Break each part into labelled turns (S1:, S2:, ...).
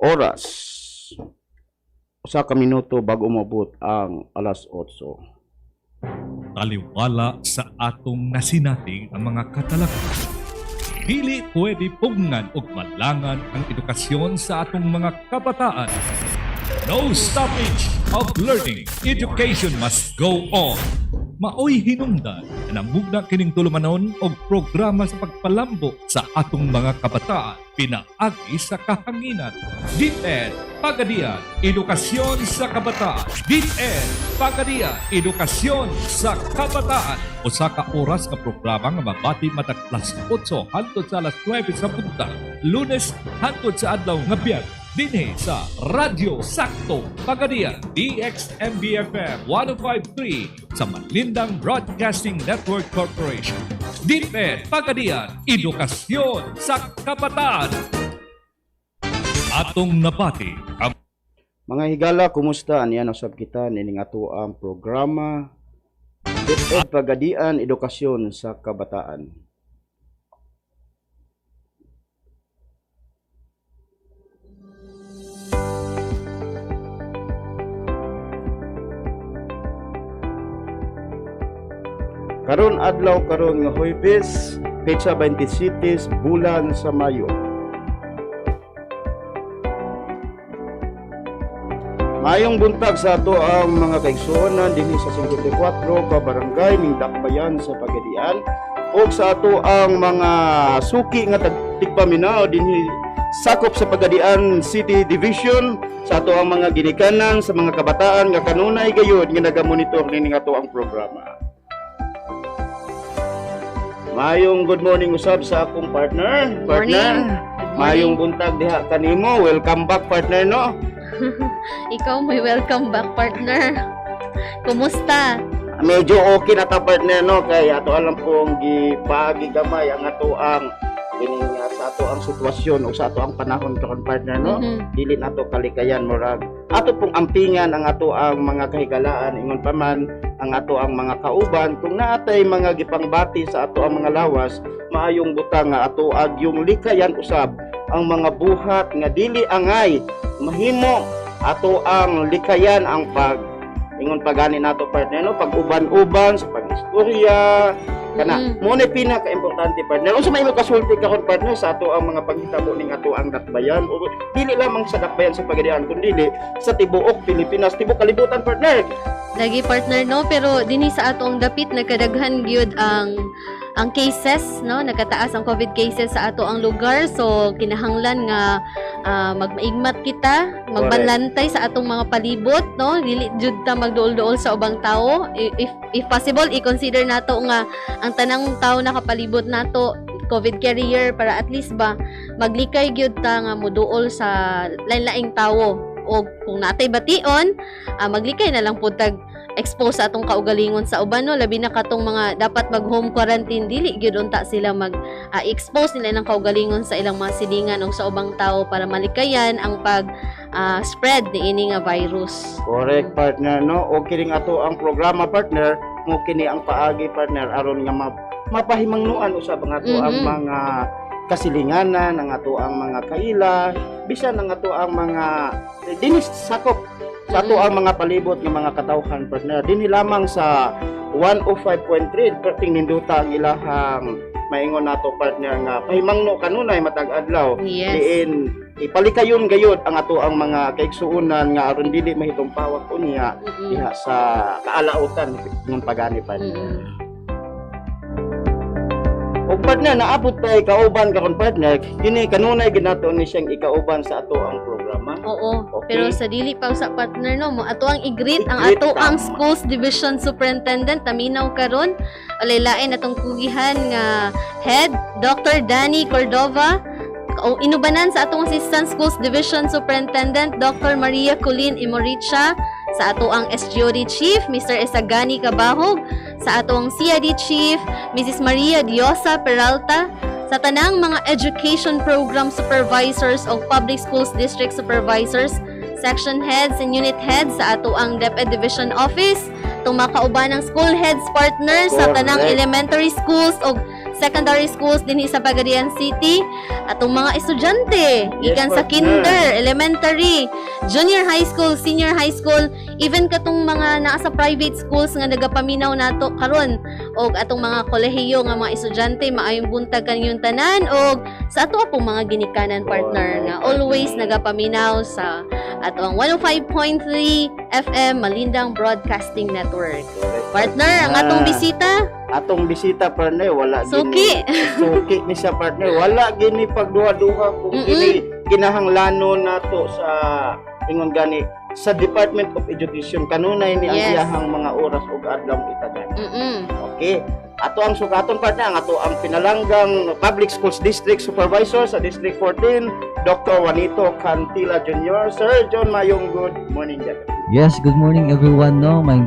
S1: oras. Usa ka minuto bago umabot ang alas 8.
S2: Taliwala sa atong nasinating ang mga katalakay. Dili pwede pugnan o malangan ang edukasyon sa atong mga kabataan. No stoppage of learning. Education must go on. Maoy hinungdan na namugna kining tulumanon og programa sa pagpalambo sa atong mga kabataan pinaagi sa kahanginan. DEPED, PAGADIAN, Edukasyon sa Kabataan. DEPED, PAGADIAN, Edukasyon sa Kabataan. Usa ka oras nga programa nga mabati matag alas 8 hangtod sa alas 9 sa punta. Lunes hangtod sa adlaw nga Biyernes. Dinhi sa Radyo Sakto PAGADIAN DXMB FM 105.3 sa Malindang Broadcasting Network Corporation. DEPED, PAGADIAN, Edukasyon sa Kabataan. Atong napati ang
S1: Mga higala, kumusta? Aniyan usab kita nining ato ang programa DEPED, PAGADIAN, Edukasyon sa Kabataan. Karon adlaw karon nga Huwebes, petsa 27 bulan sa Mayo. Mayong buntag sa ato ang mga kaigsuonan dinhi sa 54 ka barangay ning Dakbayan sa Pagadian ug sa ato ang mga suki nga tigpaminaw dinhi sakop sa Pagadian City Division, sa ato ang mga ginikanan sa mga kabataan nga kanunay gayud nga nagamonitor nining ato ang programa. Mayong good morning usab sa akong partner. Partner, mayong buntag diha kanimo. Welcome back, partner, no?
S3: Ikaw may welcome back, partner. Kumusta?
S1: Medyo okay na ta, partner, no? Kay ato alam pong gipagi gamay ang ato ang kining sa ato ang sitwasyon o sa ato ang panahon karon, partner, no? Dili nato kalikayan murag ato pong ampingan ang ato ang mga kahigalaan ingon pa man ang ato ang mga kauban kung naatay mga gipangbati sa ato ang mga lawas, maayong butang nga ato ag yung likayan usab ang mga buhat nga dili angay mahimo ato ang likayan ang ingon pagani nato, partner, no? Pag-uban-uban sa pag-istorya kana mo na pinaka-importante, partner. Unsa may kasulti karon, partner, sa ato ang mga panghitabo ning ato ang Dakbayan o dili lamang sa Dakbayan sa Pagadian kundi sa tibuok Pilipinas, tibuok kalibutan, partner.
S3: Lagi, partner, no? Pero dinhi sa atong dapit nagkadaghan gyud ang cases, no? Nagkataas ang COVID cases sa ato ang lugar. So kinahanglan nga magmaigmat kita, magbanlantay sa atong mga palibot, no? Dili jud ta magduol-duol sa ubang tawo. If possible, i-consider nato nga ang tanang tawo nakapalibot nato COVID carrier para at least ba maglikay gyud ta nga moduol sa lain-laing tawo. O kung natay bation, maglikay na lang pud tag expose sa atong kaugalingon sa uban, no? Labi na katong mga dapat mag home quarantine, dili gyud unta sila mag expose nila ng kaugalingon sa ilang mga silingan o sa ubang tao para malikayan ang pag spread ni ini nga virus.
S1: Correct, partner, no? O kining ato ang programa, partner, mo kini ang paagi, partner, aron nga mapahimangnuan usab ang ato ang mga kasilinganan, ang ato ang mga kaila, bisan ang ato ang mga dinis sakop sa ato ang mga palibot ng mga katawhan, partner. Dinhi lamang sa 105.3 perting ninduta ang ilahang maingon nato, partner, nga pahimangno kanunay matag adlaw.
S3: Yes.
S1: Diin ipalikayon gayud ang ato ang mga kaigsuonan nga aron dili mahitong pawak unya diha sa kaalautan ng pagani, partner. O, partner, naabot tayo kauban karon, partner, kini kanunay ginato ni siyang ikauban sa ato ang programa.
S3: Oo.
S1: Okay.
S3: Pero sa dili pa sa partner, no, mo ato ang i-greet ang ato ang Schools Division Superintendent taminaw karon. Alaylain atong kugihan nga Head Dr. Danny Cordova. O inubanan sa atong Assistant Schools Division Superintendent Dr. Maria Colleen Imoricha, sa ato ang SGOD Chief Mr. Esagani Cabahog, sa ato ang CID Chief Mrs. Maria Diosa Peralta, sa tanang mga Education Program Supervisors o Public Schools District Supervisors, Section Heads and Unit Heads sa ato ang DepEd Division Office, itong mga kauban ng School Heads Partners sa tanang elementary schools o secondary schools dinhi sa Pagadian City, atong mga estudyante gikan sa kinder, elementary, junior high school, senior high school, even katong mga naa sa private schools nga nagapaminaw nato karon, og atong mga kolehiyo nga mga estudyante, maayong buntag kaninyong tanan, og sa ato pong mga ginikanan partner nga always nagapaminaw sa ato ang 105.3 FM Malindang Broadcasting Network. Partner, ang atong bisita?
S1: Atong bisita partner, wala
S3: Suki.
S1: Suki ni siya partner, wala gini pagduha-duha kung gini kinahanglanon nato sa ingon gani sa Department of Education kanunay ni ang iyahang mga oras ug adlaw itagan. Okay. Ato ang sukaton partner, ang ato ang pinalanggang Public Schools District Supervisor sa District 14, Dr. Juanito Cantila Jr. Sir John Mayong, good morning dyan.
S4: Yes, good morning everyone. No, may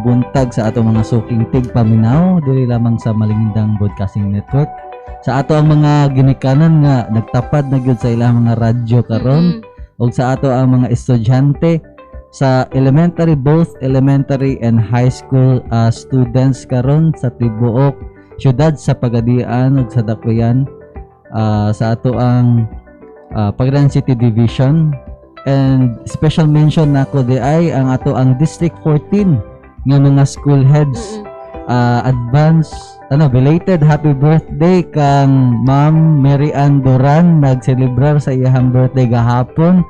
S4: buntag sa ato mga suking tigpaminaw diri lamang sa Malindang Broadcasting Network. Sa ato ang mga ginikanan nga nagtapad na gyud sa ilang mga radyo karon ug sa ato ang mga estudyante sa elementary, both elementary and high school students karon sa tibuok syudad sa Pagadian ug sa Dakbayan, sa ato ang Pagadian City Division. And special mention nako di ay ang ato ang District 14 nga mga school heads. Advance belated happy birthday kang Ma'am Mary Ann Duran, nagselebrar sa iyang birthday gahapon.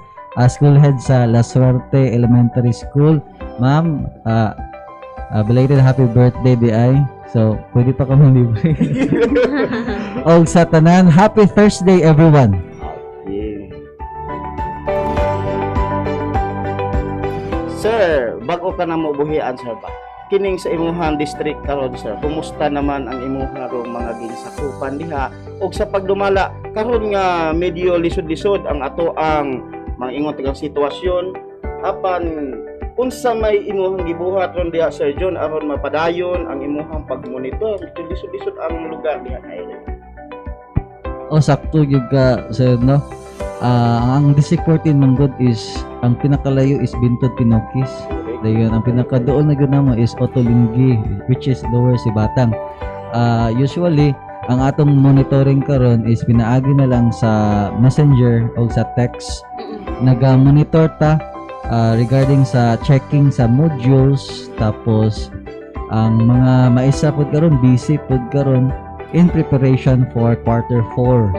S4: School head sa La Suerte Elementary School. Ma'am, belated happy birthday di ay. So, pwede pa kami libre. O sa tanan, happy Thursday everyone.
S1: Okay. Sir, bago ka na mabuhian sir ba? Kining sa imuhang district karon sir, kumusta naman ang imuhang mga ginsakupan diha ug sa pagdumala karon nga medyo lisod-lisod ang ato ang mga ingon tagang sitwasyon apan unsa may imuhang gibuhat ron diha Sir John aron mapadayon ang imuhang pagmonitor lisod-lisod ang lugar diha na area.
S4: Sakto gyud ka sir no. Ang District 14 manggod is ang pinakalayo is Bintod Pinokis. Dayon ang pinakadool na gyud namo is Otolinggi, which is lower Sibatang. Usually ang atong monitoring karon is pinaagi na lang sa messenger o sa text. Naga-monitor ta regarding sa checking sa modules, tapos ang mga maisa pod karon busy pod karon in preparation for quarter 4.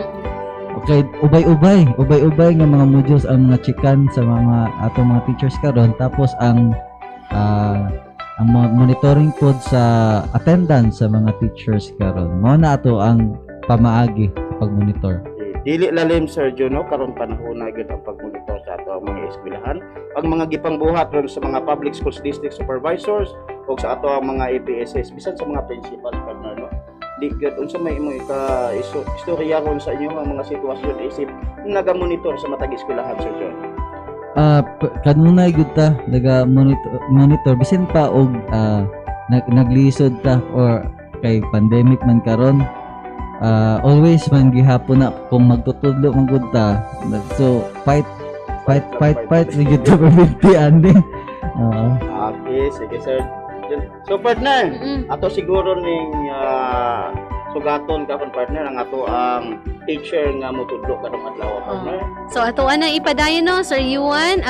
S4: Okay, ubay-ubay nga mga modules ang mga chikan sa mga atong mga teachers karon, tapos ang monitoring pod sa attendance sa mga teachers karon. Mao na ato ang pamaagi pag-monitor.
S1: Dili lalim Sir John no, karon panahon na gyud ang pagmonitor sa ato ang mga eskwelahan. Ang mga gipangbuhat ron sa mga public schools district supervisors o sa ato ang mga APSS bisan sa mga principal partner no. Di gyud unsa may imo istorya ron sa inyo ang mga sitwasyon isip naga-monitor sa matag eskwelahan Sir John.
S4: Kanunay gyud ta naga-monitor bisan pa og naglisod ta or kay pandemic man karon. Always man gihapon na kung magtutudlo man gud ta, so fight gyud ta pabintian din.
S1: Okay, sige sir. So partner, ato siguro ning sugaton kapon partner ang ato ang teacher nga motudlo karong adlaw partner.
S3: So ato ana ipadayon no Sir Yuan,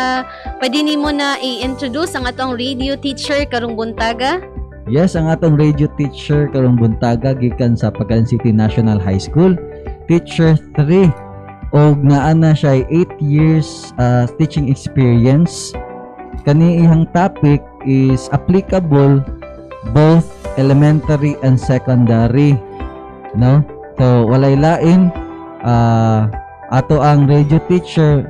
S3: pwede nimo na i-introduce ang atong radio teacher karong buntaga?
S4: Yes, ang atong radio teacher karong buntaga gikan sa Pagadian City National High School, teacher 3 og naa na siya 8 years teaching experience. Kani ihang topic is applicable both elementary and secondary, no? So walay lain ato ang radio teacher,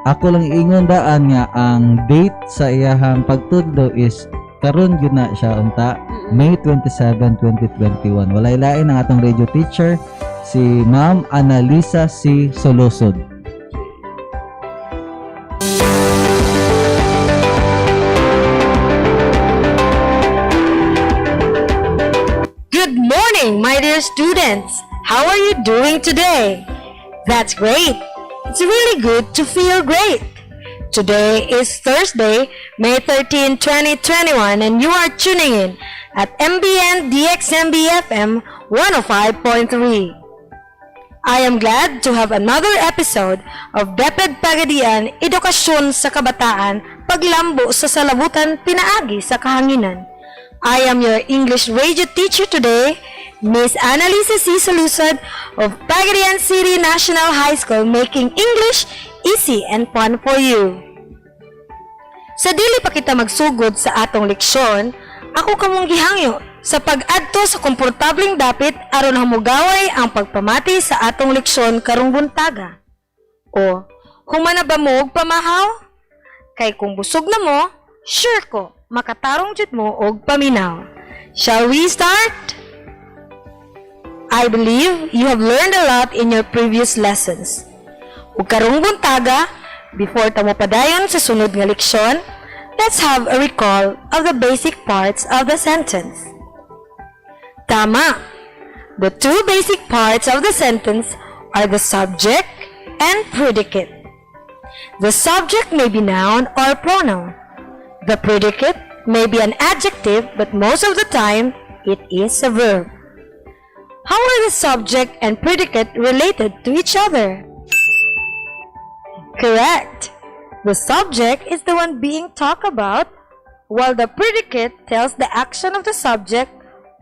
S4: ako lang ingon daan nga ang date sa iyahang pagtudlo is karon gyud na siya unta May 27, 2021. Walay lain ang atong radio teacher si Ma'am Annalisa C. Solosod.
S5: Good morning, my dear students. How are you doing today? That's great. It's really good to feel great. Today is Thursday, May 13, 2021, and you are tuning in at MBN DXMB FM 105.3. I am glad to have another episode of DEPED PAGADIAN, Edukasyon sa Kabataan, Paglambo sa Salabutan, Pinaagi sa Kahanginan. I am your English radio teacher today, Miss Annalisa C. Salusad of PAGADIAN City National High School, making English easy and fun for you. Sa dili pa kita magsugod sa atong leksyon, ako kamong gihangyo sa pag-adto sa komportableng dapit aron hamugaway ang pagpamati sa atong leksyon karong buntaga. O, kung manaba mo og pamahaw, kay kung busog na mo, sure ko, makatarong jud mo og paminaw. Shall we start? I believe you have learned a lot in your previous lessons. Ug karong buntaga, before ta mo padayon sa sunod nga leksyon, let's have a recall of the basic parts of the sentence. Tama. The two basic parts of the sentence are the subject and predicate. The subject may be noun or pronoun. The predicate may be an adjective, but most of the time, it is a verb. How are the subject and predicate related to each other? Correct. The subject is the one being talked about, while the predicate tells the action of the subject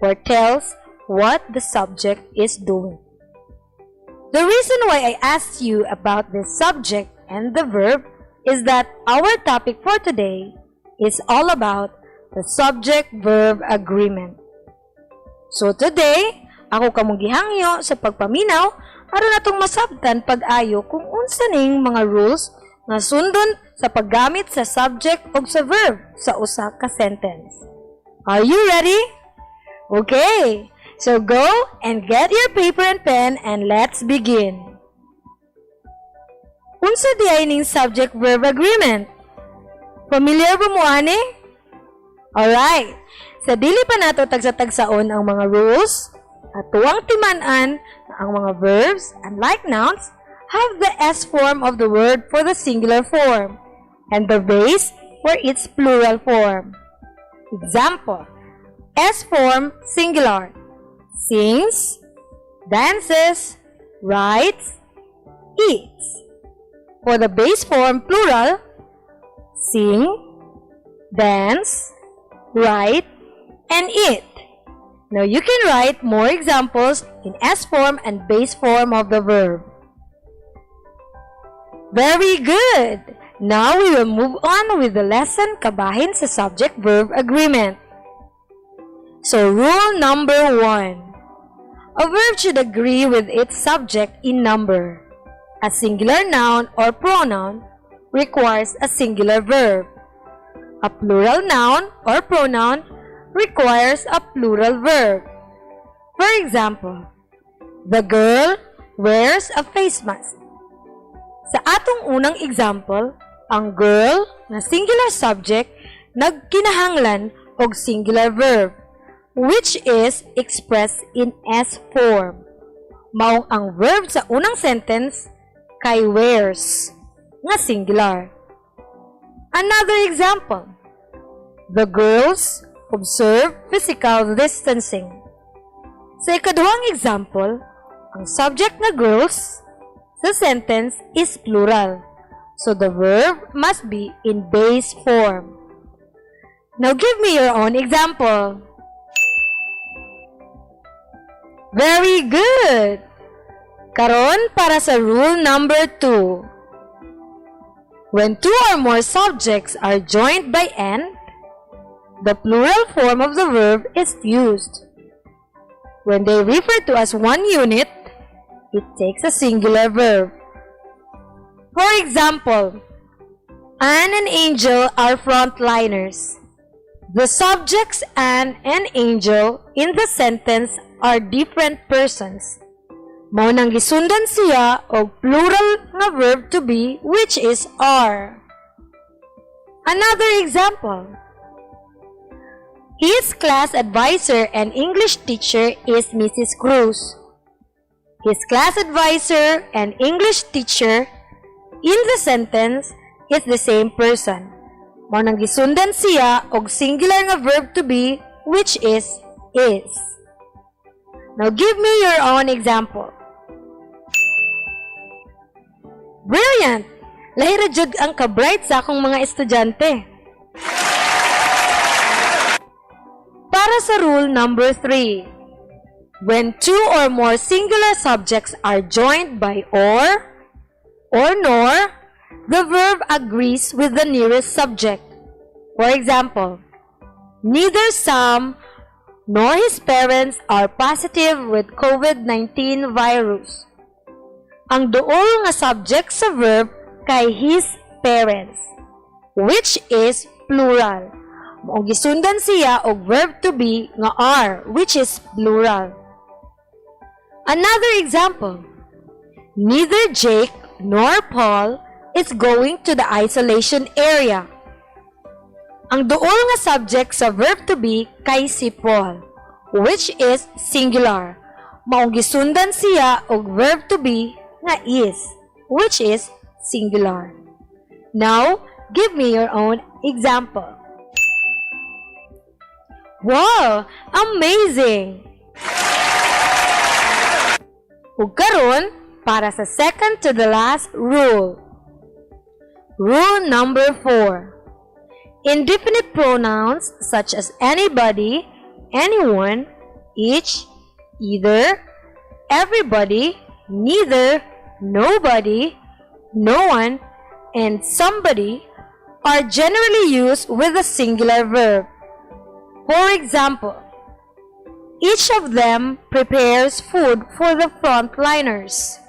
S5: or tells what the subject is doing. The reason why I asked you about the subject and the verb is that our topic for today is all about the subject-verb agreement. So today, ako kamong gihangyo sa pagpaminaw aron natong masabtan pag-ayo kung unsa ning mga rules nga sundon sa paggamit sa subject o sa verb sa usa ka sentence. Are you ready? Okay, so go and get your paper and pen and let's begin. Unsa diay ning subject-verb agreement? Familiar ba mo ani? Alright, sa dili pa nato tagsa-tagsaon ang mga rules, atuang timan-an na ang mga verbs, unlike nouns, have the S form of the word for the singular form and the base for its plural form. Example, S form singular, sings, dances, writes, eats. For the base form plural, sing, dance, write, and eat. Now you can write more examples in S form and base form of the verb. Very good! Now we will move on with the lesson kabahin sa subject-verb agreement. So rule number 1. A verb should agree with its subject in number. A singular noun or pronoun requires a singular verb. A plural noun or pronoun requires a plural verb. For example, the girl wears a face mask. Sa atong unang example, ang girl na singular subject nagkinahanglan og singular verb, which is expressed in S form. Mao ang verb sa unang sentence kay wears nga singular. Another example, the girls observe physical distancing. Sa ikaduhang example, ang subject na girls sa sentence is plural, so the verb must be in base form. Now give me your own example. Very good! Karon para sa rule number 2. When two or more subjects are joined by "and", the plural form of the verb is used. When they refer to as one unit, it takes a singular verb. For example, Anne and Angel are frontliners. The subjects Anne and Angel in the sentence are different persons. Mao nang gisundan siya og plural nga verb to be, which is are. Another example, his class advisor and English teacher is Mrs. Cruz. His class advisor and English teacher in the sentence is the same person. Mao nang gisundan siya og singular nga verb to be, which is is. Now give me your own example. Brilliant! Lahira jud ang ka-bright sa akong mga estudyante. Para sa rule number 3, when two or more singular subjects are joined by or nor, the verb agrees with the nearest subject. For example, neither Sam nor his parents are positive with COVID-19 virus. Ang duol nga subject sa verb kay his parents, which is plural. Maong gisundan siya og verb to be nga are, which is plural. Another example, neither Jake nor Paul is going to the isolation area. Ang duol nga subject sa verb to be kay si Paul, which is singular. Maong gisundan siya og verb to be nga is, which is singular. Now, give me your own example. Wow! Amazing! Ug karon para sa second to the last rule. Rule number 4. Indefinite pronouns such as anybody, anyone, each, either, everybody, neither, nobody, no one, and somebody are generally used with a singular verb. For example, each of them prepares food for the frontliners.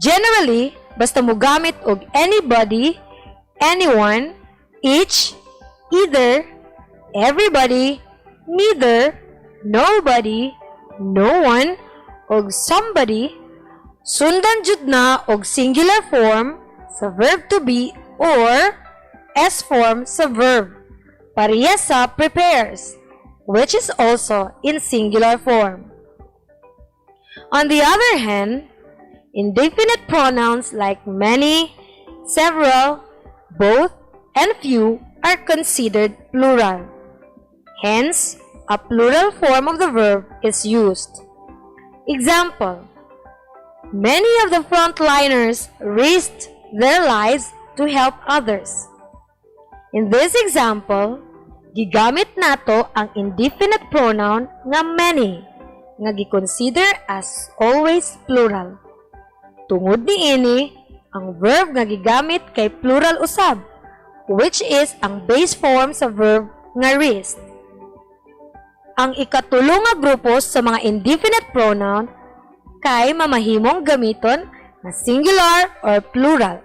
S5: Generally, basta mo gamit og anybody, anyone, each, either, everybody, neither, nobody, no one, og somebody, sundan jud na og singular form sa verb to be or S form sa verb, pareha sa prepares, which is also in singular form. On the other hand, indefinite pronouns like many, several, both, and few are considered plural. Hence, a plural form of the verb is used. Example, many of the frontliners risked their lives to help others. In this example, gigamit nato ang indefinite pronoun nga many, nga gi-consider as always plural. Tungod niini, ang verb nga gigamit kay plural usab, which is ang base form sa verb nga risked. Ang ikatulo nga grupo sa mga indefinite pronoun kay mamahimong gamiton na singular or plural,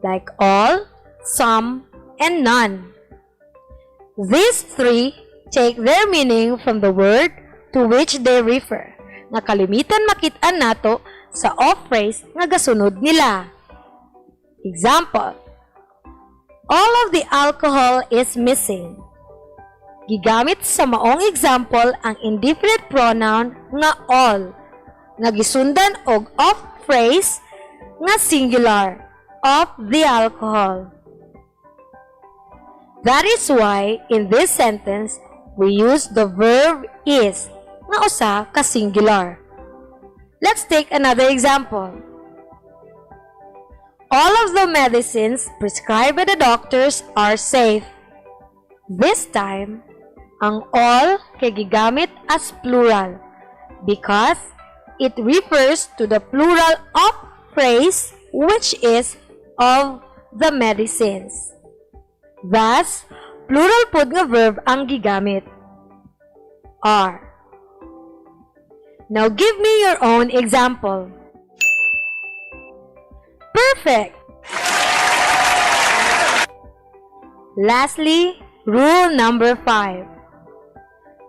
S5: like all, some, and none. These three take their meaning from the word to which they refer, nga kalimitan makit-an nato sa off-phrase nga gasunod nila. Example, all of the alcohol is missing. Gigamit sa maong example ang indefinite pronoun nga all, nga gisundan og off-phrase nga singular, of the alcohol. That is why, in this sentence, we use the verb is, nga usa ka singular. Let's take another example. All of the medicines prescribed by the doctors are safe. This time, ang all kay gigamit as plural because it refers to the plural of phrase which is of the medicines. Thus, plural pod nga verb ang gigamit. Are. Now give me your own example. Perfect! Lastly, rule number 5.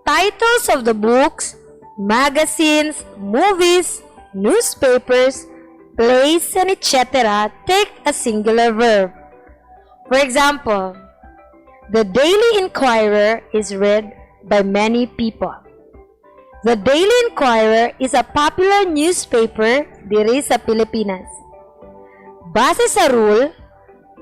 S5: Titles of the books, magazines, movies, newspapers, plays, and etc. take a singular verb. For example, the Daily Inquirer is read by many people. The Daily Inquirer is a popular newspaper diri sa Pilipinas. Base sa rule,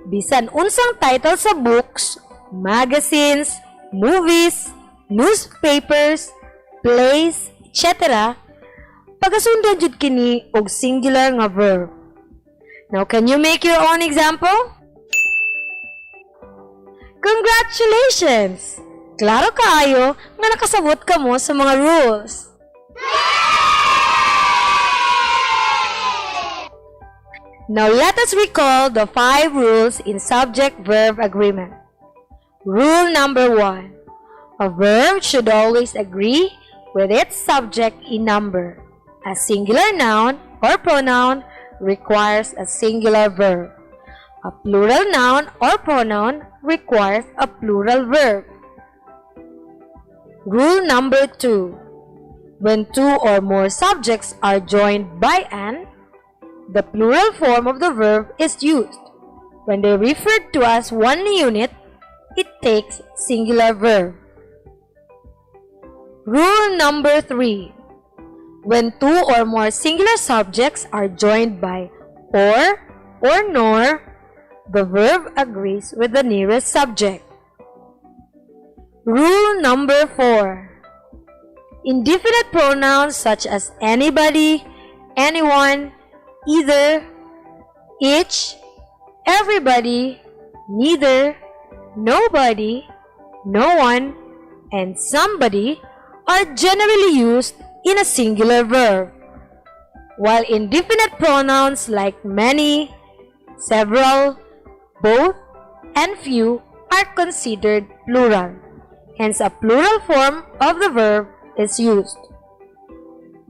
S5: bisan unsang title sa books, magazines, movies, newspapers, plays, etc. Pagasundan jud kini og singular nga verb. Now, can you make your own example? Congratulations! Klaro kaayo nga nakasabot ka mo sa mga rules. Now, let us recall the 5 rules in subject-verb agreement. Rule number 1. A verb should always agree with its subject in number. A singular noun or pronoun requires a singular verb. A plural noun or pronoun requires a plural verb. Rule number 2. When 2 or more subjects are joined by an, the plural form of the verb is used. When they refer to as one unit, it takes singular verb. Rule number 3. When 2 or more singular subjects are joined by or nor, the verb agrees with the nearest subject. Rule number 4. Indefinite pronouns such as anybody, anyone, either, each, everybody, neither, nobody, no one, and somebody are generally used in a singular verb, while indefinite pronouns like many, several, both, and few are considered plural. Hence, a plural form of the verb is used.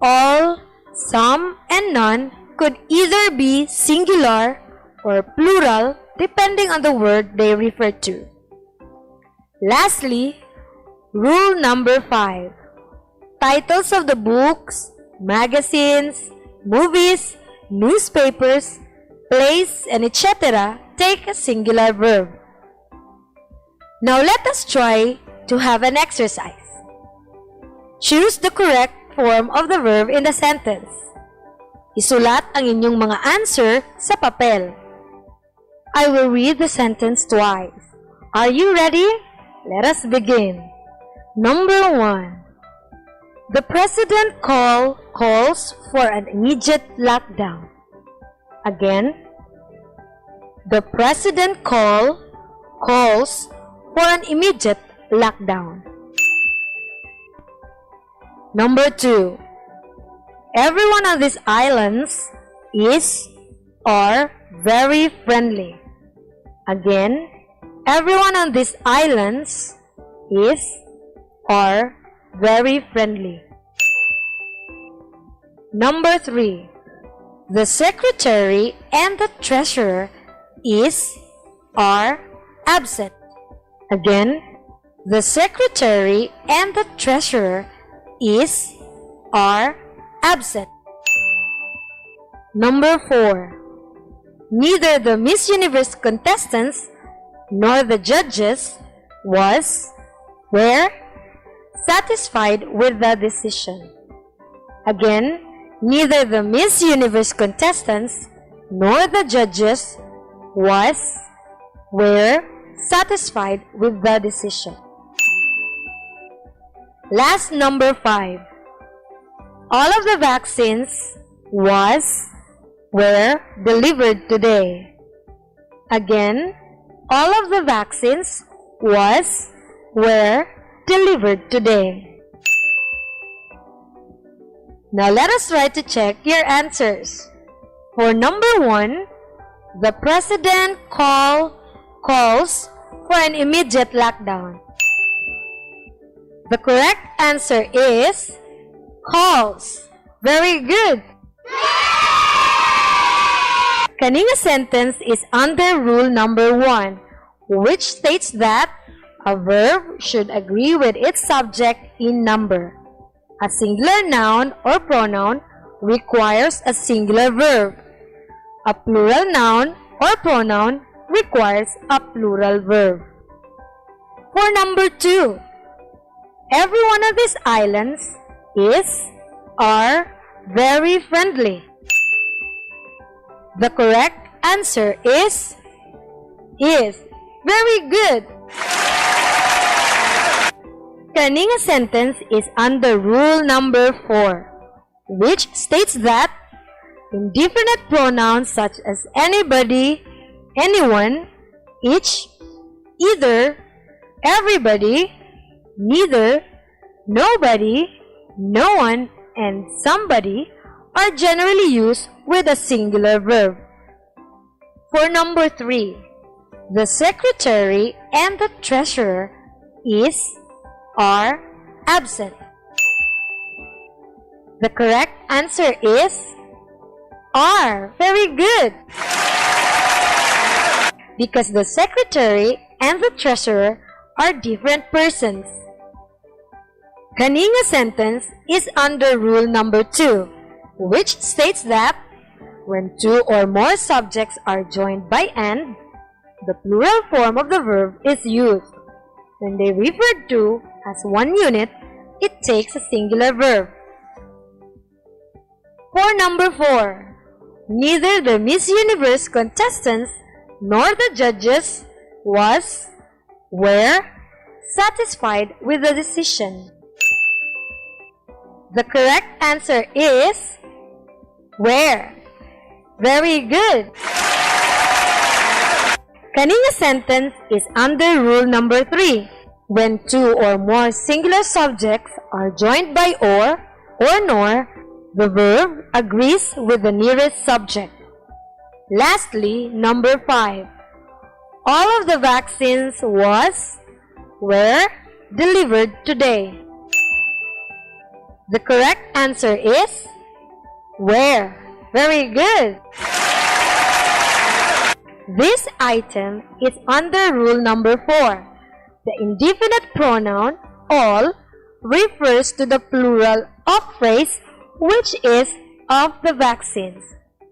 S5: All, some, and none could either be singular or plural depending on the word they refer to. Lastly, rule number 5. Titles of the books, magazines, movies, newspapers, plays, and etc. take a singular verb. Now let us try to have an exercise. Choose the correct form of the verb in the sentence. Isulat ang inyong mga answer sa papel. I will read the sentence twice. Are you ready? Let us begin. Number 1. The president calls for an immediate lockdown. Again, the president calls for an immediate lockdown. Number 2. Everyone on these islands are very friendly. Again, everyone on these islands are very friendly. Number 3. The secretary and the treasurer are absent. Again, the secretary and the treasurer are absent. Number 4. Neither the Miss Universe contestants nor the judges were satisfied with the decision. Again, neither the Miss Universe contestants nor the judges were satisfied with the decision. Last, number 5. All of the vaccines were delivered today. Again, all of the vaccines were delivered today. Now let us try to check your answers. For number 1, the president calls for an immediate lockdown. The correct answer is calls. Very good. Kaninga sentence is under rule number 1, which states that a verb should agree with its subject in number. A singular noun or pronoun requires a singular verb. A plural noun or pronoun requires a plural verb. For number 2, every one of these islands are very friendly. The correct answer is is. Very good. Kaning a sentence is under rule number 4, which states that indefinite pronouns such as anybody, anyone, each, either, everybody, neither, nobody, no one, and somebody are generally used with a singular verb. For number 3, the secretary and the treasurer are absent. The correct answer is are. Very good. Because the secretary and the treasurer are different persons. Kaning a sentence is under rule number 2, which states that when two or more subjects are joined by and, the plural form of the verb is used. When they referred to as one unit, it takes a singular verb. For number 4, neither the Miss Universe contestants nor the judges were satisfied with the decision. The correct answer is were. Very good. Kaning a sentence is under rule number 3. When two or more singular subjects are joined by or nor, the verb agrees with the nearest subject. Lastly, number 5. All of the vaccines were delivered today. The correct answer is were. Very good. This item is under rule number 4. The indefinite pronoun all refers to the plural of phrase which is of the vaccines.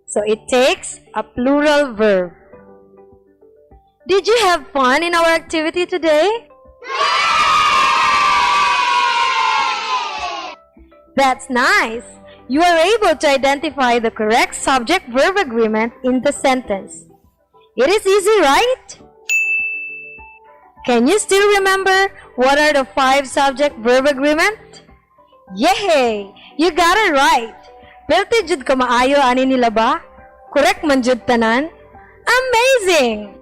S5: So it takes a plural verb. Did you have fun in our activity today? That's nice. You are able to identify the correct subject-verb agreement in the sentence. It is easy, right? Can you still remember what are the 5 subject-verb agreement? Yay! You got it right. Pelte jud ka maayo ani nila ba? Correct man jud tanan? Amazing!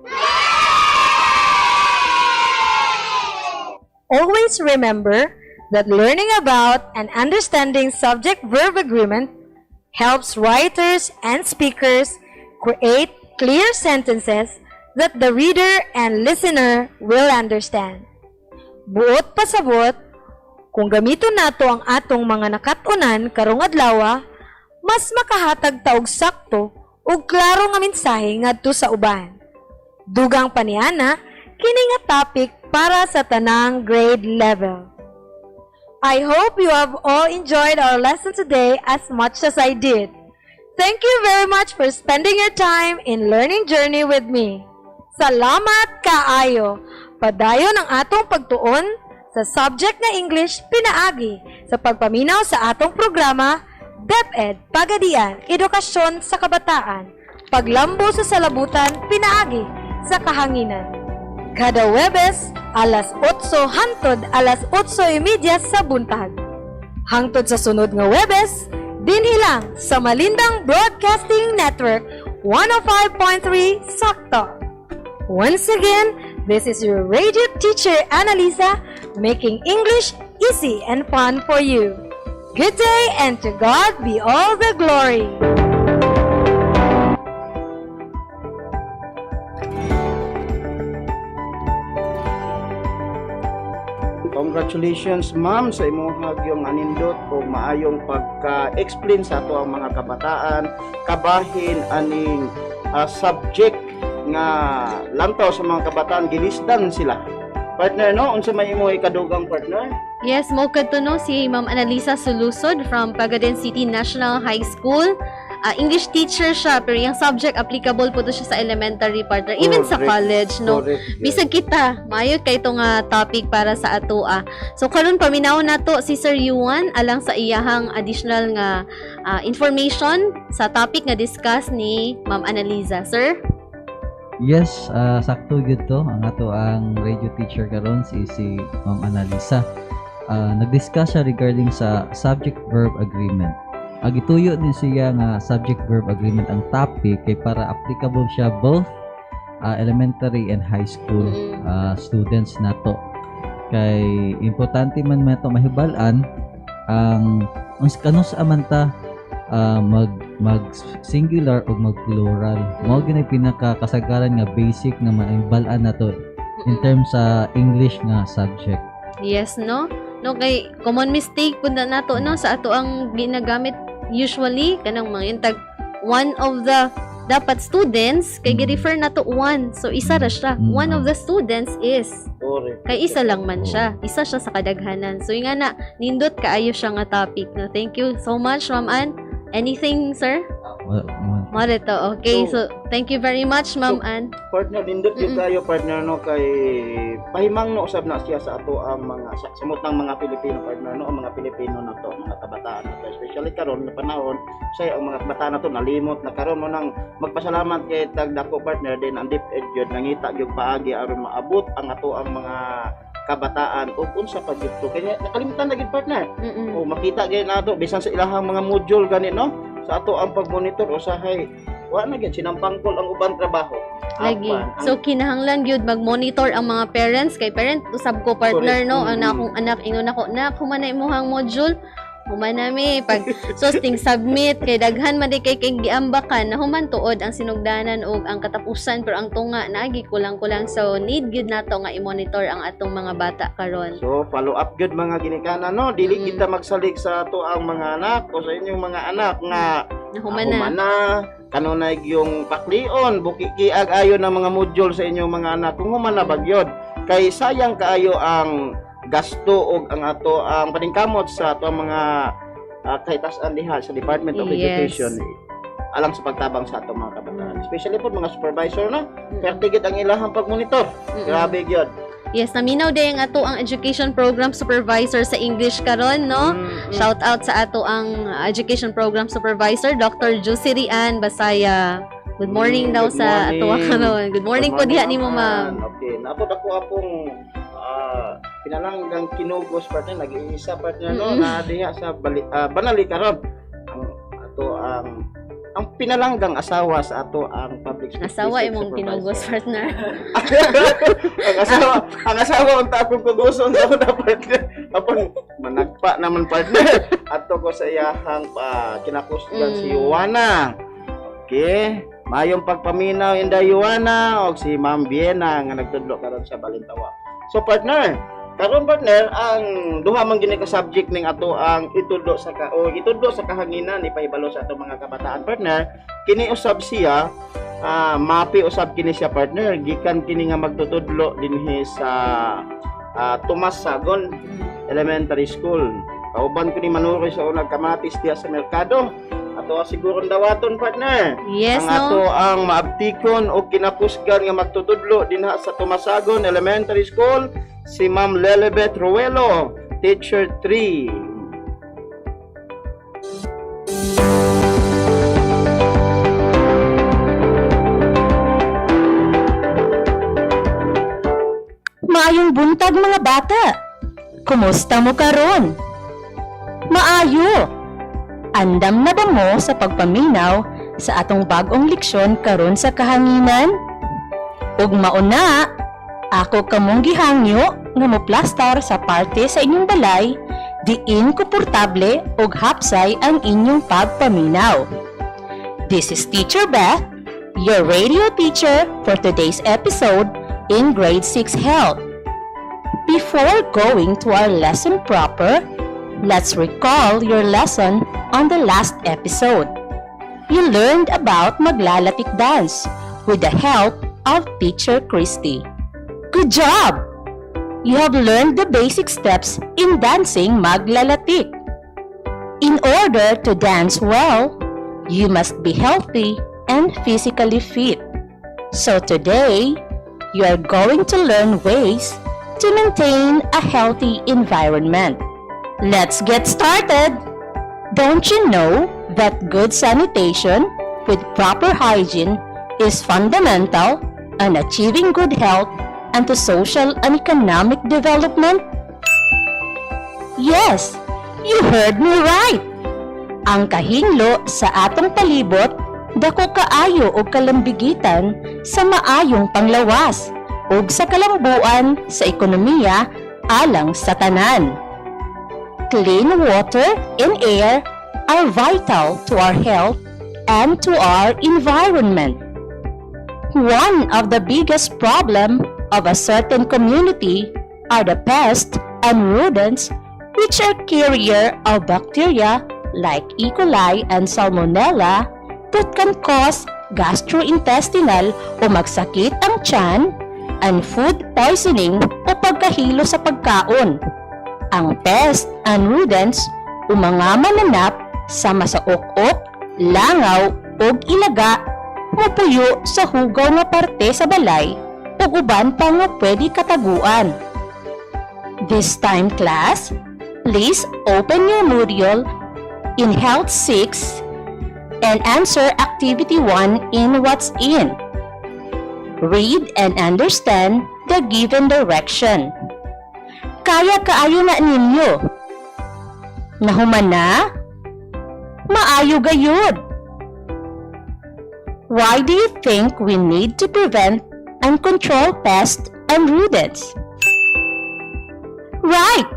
S5: Always remember that learning about and understanding subject-verb agreement helps writers and speakers create clear sentences that the reader and listener will understand. Buot pasabot, kung gamiton nato ang atong mga nakatunan karong adlaw, mas makahatag ta og sakto ug klaro nga mensahe ngadto sa uban. Dugang paniana, kini nga topic para sa tanang grade level. I hope you have all enjoyed our lesson today as much as I did. Thank you very much for spending your time in learning journey with me. Salamat kaayo. Padayon ang atong pagtuon sa subject na English pinaagi sa pagpaminaw sa atong programa DEPED, PAGADIAN, EDUKASYON sa Kabataan, Paglambo sa Salabutan, Pinaagi sa Kahanginan. Kada Webes, alas 8 hangtod alas 8:30 sa buntag. Hangtod sa sunod nga Webes, dinhi lang sa Malindang Broadcasting Network 105.3 Sakto. Once again, this is your radio teacher Annalisa, making English easy and fun for you. Good day, and to God be all the glory.
S1: Congratulations, ma'am, sa imong hagyong anindot o maayong pagka-explain sa ato ang mga kabataan, kabahin aning subject nga lantaw sa mga kabataan, gilisdan sila. Partner, no? Unsa may imong ikadugang partner?
S3: Yes, mo kadto no si Ma'am Annalisa Sulusod from Pagadan City National High School. English teacher siya, pero yung subject applicable po to siya sa elementary partner, even sa college, no? Bisag kita, maayot kay itong topic para sa ato. So, karon paminaw na to si Sir Yuan alang sa iyahang additional nga information sa topic nga discuss ni Ma'am Annalisa. Sir?
S4: Yes, sakto gyud to ang ato ang radio teacher karon si Ma'am Analisa. Nag-discuss siya regarding sa subject-verb agreement. Gituyo din siya nga subject-verb agreement ang topic kay para applicable siya both elementary and high school students nato. Kay importante man mato mahibal-an ang kano sa amanta mag singular o mag plural. Mao gyud ay pinaka-kasagaran nga basic nga mahibal-an nato in terms sa English nga subject.
S3: Yes, no? No, kay common mistake pud na nato no sa ato ang ginagamit usually kanang mga intag one of the dapat students kay gi-refer na to one. So isa ra siya. One of the students is kay isa lang man siya. Isa siya sa kadaghanan. So nga na nindot kaayo siya nga topic. No, thank you so much, Ma'am Ann. Anything, sir? Marito. Okay, so thank you very much, Ma'am Ann.
S1: Partner, nindot yung kayo, partner, no, kay pahimang no, usab na siya sa ato ang mga, samutang mga Pilipino, partner, no, ang mga Pilipino na to, mga kabataan na to, especially karon na panahon, say ang mga kabataan na to, nalimot, na karon mo nang magpasalamat kay Tagdako, partner, din ang DEPED yun, nangita yung paagi, aron maabot ang ato ang mga kabataan o unsa pa gyud to kanya nakalimutan na gyud partner o makita gyud nato bisan sa ilahang mga module gani no sa ato ang pagmonitor usahay wa na gyud sinampangkol ang ubang trabaho
S3: lagi so kinahanglan gyud mag-monitor ang mga parents kay parent usab ko partner no ang akong anak ingon ako na humanay imong module humanami pag ting submit kay daghan man di kay giambakan na human tuod ang sinugdanan og ang katapusan pero ang tunga naagi kulang-kulang so need gyud nato nga i-monitor ang atong mga bata karon.
S1: So follow up gyud mga ginikanan no dili kita magsalig sa ato ang mga anak o sa inyong mga anak nga humana kanunay yung paklion buki kiag ayo ng mga module sa inyong mga anak kung humana bagyod kay sayang kaayo ang gasto og ang ato ang paningkamot sa ato mga kahitasan diha sa Department of Education alang sa pagtabang sa ato mga kabataan especially po mga supervisor no pertigid ang ilahang pagmonitor grabe gyud.
S3: Yes, naminaw day ang ato ang education program supervisor sa English karon no. Shout out sa ato ang education program supervisor Dr. Jusiri Ann Basaya. Good morning daw sa ato karon. Good morning po diha nimo ma'am.
S1: Okay, napod ako apong pinalanggang kinugos partner nag-iisa partner no na diha sa banali karon ang ato ang pinalanggang asawa sa ato ang public school
S3: asawa imong kinugos partner.
S1: ang asawa unta akong kuguson sa una partner apon managpa naman partner ato ko sa iyahang kinakusgan si Juana. Okay, mayong pagpaminaw inda Juana og si Ma'am Biena nga nagtudlo karon sa Balintawa. So partner, karon partner ang duha man gini ka subject ning ato ang itudlo sa kahanginan ni pahibalo sa ato mga kabataan partner. Kini usab siya mapi usab kini siya partner gikan kini nga magtutudlo dinhi sa Tomas Sagon Elementary School. Kauban ko ni manuroy sa unang kamatis diha sa merkado. Ato siguro dawaton partner.
S3: Yes,
S1: ang ato ang maabtikon o kinakusgan nga magtutudlo dinha sa Tumasagon Elementary School si Ma'am Lelebeth Ruelo, Teacher 3.
S5: Maayong buntag mga bata. Kumusta mo karon? Maayo. Andam na ba mo sa pagpaminaw sa atong bagong leksyon karon sa kahanginan? Ug mauna, ako kamong gihangyo nga moplastar sa parte sa inyong balay diin komportable ug hapsay ang inyong pagpaminaw. This is Teacher Beth, your radio teacher for today's episode in Grade 6 Health. Before going to our lesson proper, let's recall your lesson on the last episode. You learned about maglalatik dance with the help of Teacher Christy. Good job! You have learned the basic steps in dancing maglalatik. In order to dance well, you must be healthy and physically fit. So today, you are going to learn ways to maintain a healthy environment. Let's get started! Don't you know that good sanitation with proper hygiene is fundamental
S6: and achieving good health and to social and economic development? Yes, you heard me right. Ang kahinglo sa atong palibot dako kaayo og kalambigitan sa maayong panglawas ug sa kalambuan sa ekonomiya alang sa tanan. Clean water and air are vital to our health and to our environment. One of the biggest problem of a certain community are the pests and rodents which are carrier of bacteria like E. coli and Salmonella that can cause gastrointestinal o magsakit ang tiyan and food poisoning o pagkahilo sa pagkaon. Ang pests and rodents o mga mananap sama sa ok-ok, langaw o ilaga mapuyo sa hugaw nga parte sa balay o uban pa nga pwede kataguan. This time class, please open your module in Health 6 and answer Activity 1 in What's In. Read and understand the given direction. Kaya kaayo na ninyo. Nahuman na? Maayo gayud. Why do you think we need to prevent and control pests and rodents? Right!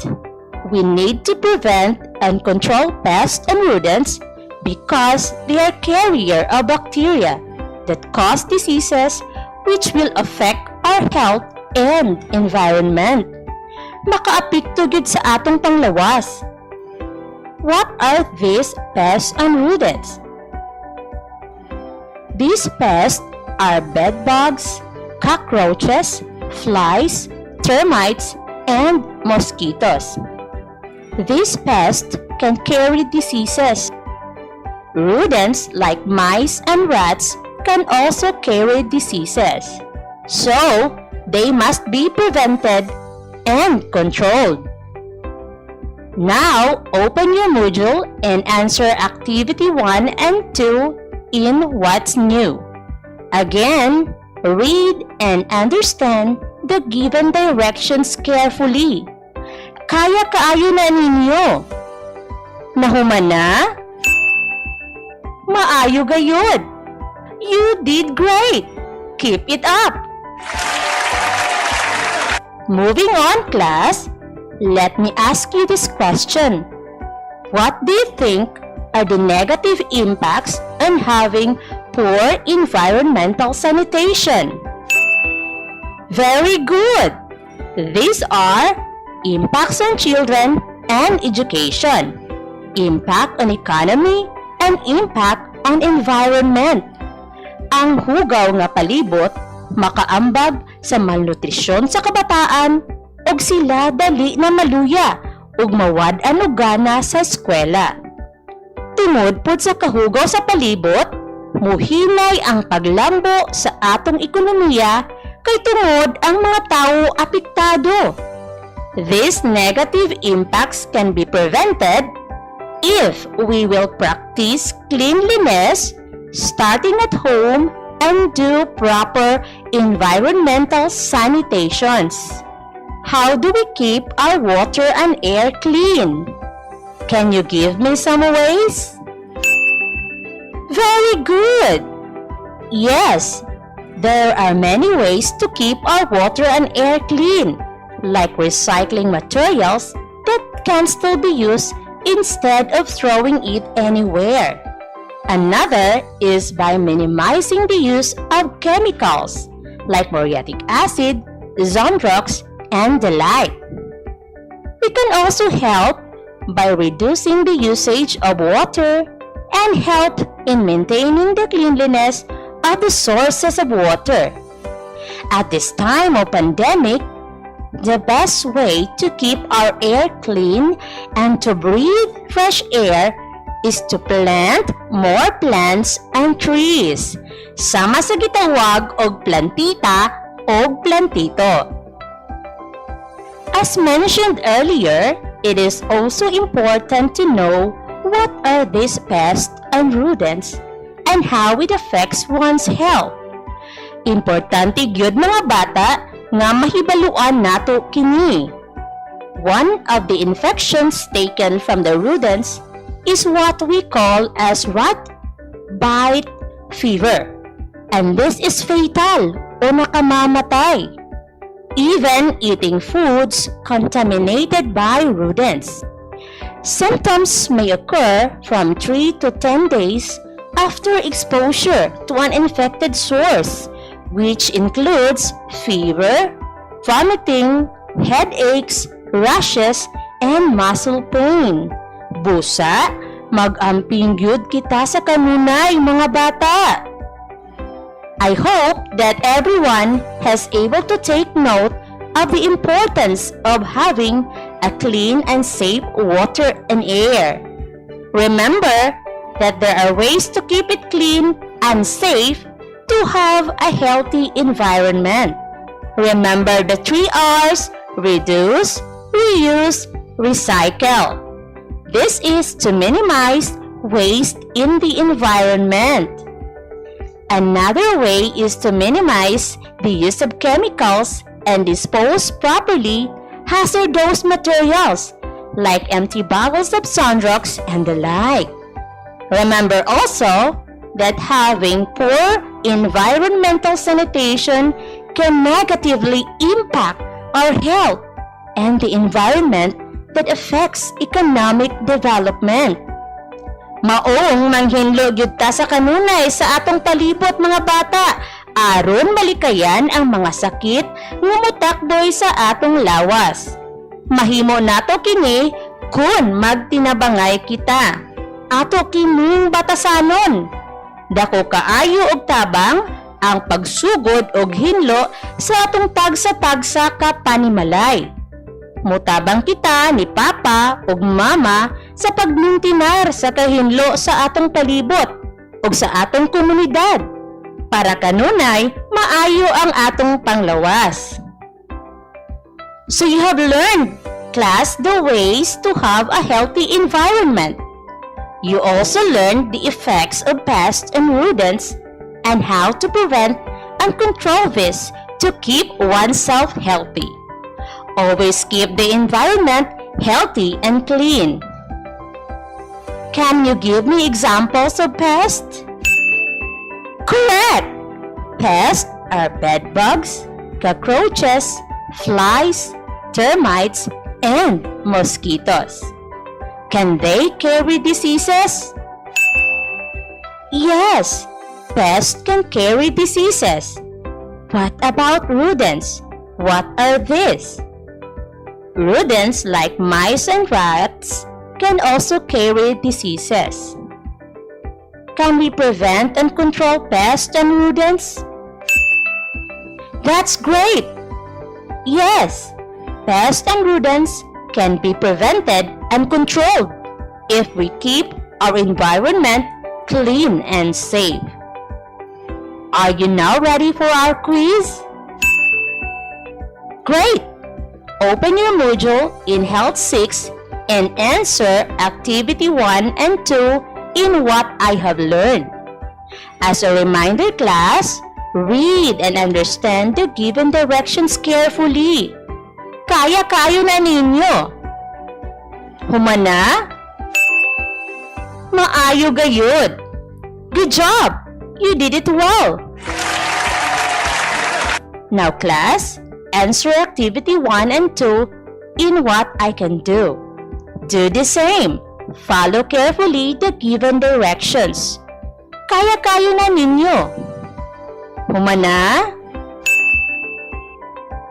S6: We need to prevent and control pests and rodents because they are carrier of bacteria that cause diseases which will affect our health and environment. Makaapekto gid sa atong panglawas. What are these pests and rodents? These pests are bedbugs, cockroaches, flies, termites, and mosquitoes. These pests can carry diseases. Rodents like mice and rats can also carry diseases. So, they must be prevented and controlled. Now, open your module and answer Activity 1 and 2 in What's New. Again, read and understand the given directions carefully. Kaya kaayo na ninyo. Nahuman na? Maayo gayud. You did great. Keep it up. Moving on, class. Let me ask you this question. What do you think are the negative impacts on having poor environmental sanitation? Very good. These are impacts on children and education, impact on economy, and impact on environment. Ang hugaw nga palibot makaambag sa malnutrisyon sa kabataan ug sila dali na maluya ug mawad-an og gana sa eskwela. Tungod pod sa kahugaw sa palibot, muhinay ang paglambo sa atong ekonomiya kay tungod ang mga tawo apektado. These negative impacts can be prevented if we will practice cleanliness starting at home and do proper environmental sanitations. How do we keep our water and air clean? Can you give me some ways? Very good! Yes, there are many ways to keep our water and air clean, like recycling materials that can still be used instead of throwing it anywhere. Another is by minimizing the use of chemicals like muriatic acid, Zonrox, and the like. We can also help by reducing the usage of water and help in maintaining the cleanliness of the sources of water. At this time of pandemic, the best way to keep our air clean and to breathe fresh air is to plant more plants and trees. Sama sa gitawag og plantita og plantito. As mentioned earlier, it is also important to know what are these pests and rodents and how it affects one's health. Importante gyud mga bata nga mahibaluan nato kini. One of the infections taken from the rodents is what we call as rat bite fever. And this is fatal o nakamamatay. Even eating foods contaminated by rodents. Symptoms may occur from 3 to 10 days after exposure to an infected source, which includes fever, vomiting, headaches, rashes, and muscle pain. Busa, mag-amping gyud kita sa kanunay mga bata. I hope that everyone has able to take note of the importance of having a clean and safe water and air. Remember that there are ways to keep it clean and safe to have a healthy environment. Remember the 3 R's: reduce, reuse, recycle. This is to minimize waste in the environment. Another way is to minimize the use of chemicals and dispose properly hazardous materials like empty bottles of Sunrox and the like. Remember also that having poor environmental sanitation can negatively impact our health and the environment that affects economic development. Maong manghinlo gyud ta sa kanunay sa atong palibot mga bata aron malikayan ang mga sakit nga motakdoy sa atong lawas. Mahimo nato kini kun magtinabangay kita. Ato kining batasanon. Dako kaayo og tabang ang pagsugod og hinlo sa atong tagsa-tagsa ka panimalay. Mutabang kita ni Papa ug Mama sa pagmintinar sa kahinlo sa atong palibot ug sa atong komunidad para kanunay maayo ang atong panglawas. So you have learned, class, the ways to have a healthy environment. You also learned the effects of pests and rodents and how to prevent and control this to keep oneself healthy. Always keep the environment healthy and clean. Can you give me examples of pests? Correct! Pests are bedbugs, cockroaches, flies, termites, and mosquitoes. Can they carry diseases? Yes, pests can carry diseases. What about rodents? What are these? Rodents like mice and rats can also carry diseases. Can we prevent and control pests and rodents? That's great! Yes, pests and rodents can be prevented and controlled if we keep our environment clean and safe. Are you now ready for our quiz? Great! Open your module in Health 6 and answer Activity 1 and 2 in what I have learned. As a reminder, class, read and understand the given directions carefully. Kaya-kayo na ninyo. Humana? Maayo gayud. Good job! You did it well. Now, class, answer Activity 1 and 2 in what I can do. Do the same. Follow carefully the given directions. Kaya-kayo na ninyo. Humana?